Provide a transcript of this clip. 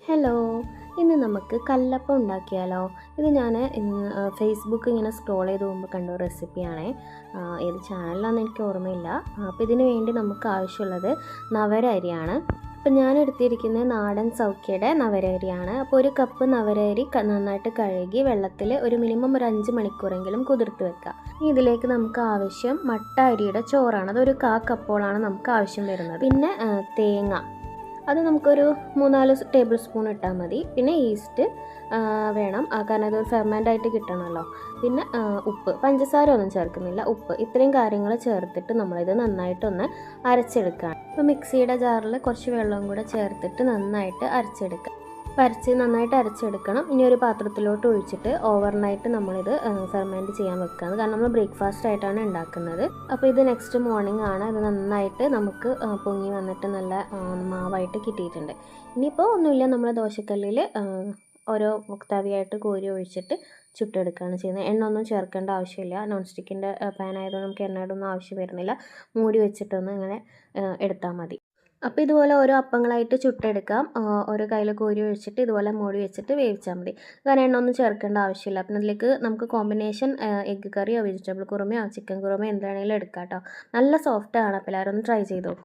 Hello, ഇന്ന് നമുക്ക് കല്ലപ്പം ഉണ്ടാക്കിയാലോ? ഇത് ഞാൻ ഫേസ്ബുക്ക് ഇങ്ങനെ സ്ക്രോൾ ചെയ്ത് പോകുമ്പോൾ കണ്ട റെസിപ്പിയാണേ. ഏത് ചാനലിലാണെന്ന് എനിക്ക് ഓർമ്മയില്ല. അപ്പോൾ ഇതിന് വേണ്ടി നമുക്ക് ആവശ്യമുള്ളത് നവര അരിയാണ്. അപ്പോൾ ഞാൻ എടുത്തിരിക്കുന്നത് നാടൻ സൗഖ്യയുടെ നവര അരിയാണ്. അപ്പോൾ ഒരു കപ്പ് നവര അരി നന്നായിട്ട് കഴുകി വെള്ളത്തിൽ ഒരു മിനിമം ഒരു 5 മണിക്കൂറെങ്കിലും കുതിർത്ത് വെക്കുക. ഇതിലേക്ക് നമുക്ക് ആവശ്യം മട്ട അരിയുടെ ചോറാണ്. അതൊരു 1/4 കപ്പോളാണ് നമുക്ക് ആവശ്യം വരുന്നത്. പിന്നെ തേങ്ങ, അത് നമുക്കൊരു 3-4 ടേബിൾ സ്പൂൺ ഇട്ടാൽ മതി. പിന്നെ ഈസ്റ്റ് വേണം, കാരണം അത് ഫെർമെൻ്റ് ആയിട്ട് കിട്ടണമല്ലോ. പിന്നെ ഉപ്പ്, പഞ്ചസാര ഒന്നും ചേർക്കുന്നില്ല, ഉപ്പ്. ഇത്രയും കാര്യങ്ങൾ ചേർത്തിട്ട് നമ്മളിത് നന്നായിട്ടൊന്ന് അരച്ചെടുക്കുകയാണ്. അപ്പോൾ മിക്സിയുടെ ജാറിൽ കുറച്ച് വെള്ളവും കൂടെ ചേർത്തിട്ട് നന്നായിട്ട് അരച്ചെടുക്കുക. നന്നായിട്ട് അരച്ചെടുക്കണം. ഇനി ഒരു പാത്രത്തിലോട്ട് ഒഴിച്ചിട്ട് ഓവർനൈറ്റ് നമ്മളിത് ഫെർമെൻറ്റ് ചെയ്യാൻ വെക്കുകയാണ്. കാരണം നമ്മൾ ബ്രേക്ക്ഫാസ്റ്റ് ആയിട്ടാണ് ഉണ്ടാക്കുന്നത്. അപ്പോൾ ഇത് നെക്സ്റ്റ് മോർണിംഗ് ആണ്. ഇത് നന്നായിട്ട് നമുക്ക് പൊങ്ങി വന്നിട്ട് നല്ല മാവായിട്ട് കിട്ടിയിട്ടുണ്ട്. ഇനിയിപ്പോൾ ഒന്നുമില്ല, നമ്മൾ ദോശക്കല്ലിൽ ഓരോ തവിയായിട്ട് കോരി ഒഴിച്ചിട്ട് ചുട്ടെടുക്കുകയാണ് ചെയ്യുന്നത്. എണ്ണ ഒന്നും ചേർക്കേണ്ട ആവശ്യമില്ല. നോൺ സ്റ്റിക്കിൻ്റെ പാൻ ആയതുകൊണ്ട് നമുക്ക് എണ്ണയുടെ ഒന്നും ആവശ്യം വരുന്നില്ല. മൂടി വെച്ചിട്ടൊന്ന് ഇങ്ങനെ എടുത്താൽ മതി. അപ്പോൾ ഇതുപോലെ ഓരോ അപ്പങ്ങളായിട്ട് ചുട്ടെടുക്കാം. ഓരോ കയ്യിൽ കോരി ഒഴിച്ചിട്ട് ഇതുപോലെ മൂടി വെച്ചിട്ട് വേവിച്ചാൽ മതി. കാരണം എണ്ണ ഒന്നും ചേർക്കേണ്ട ആവശ്യമില്ല. അപ്പം അതിലേക്ക് നമുക്ക് കോമ്പിനേഷൻ എഗ്ഗ് കറിയോ വെജിറ്റബിൾ കുറുമയോ ചിക്കൻ കുറുമയോ എന്താണെങ്കിലും എടുക്കാം കേട്ടോ. നല്ല സോഫ്റ്റാണ്. അപ്പോൾ എല്ലാവരും ഒന്ന് ട്രൈ ചെയ്ത് നോക്കും.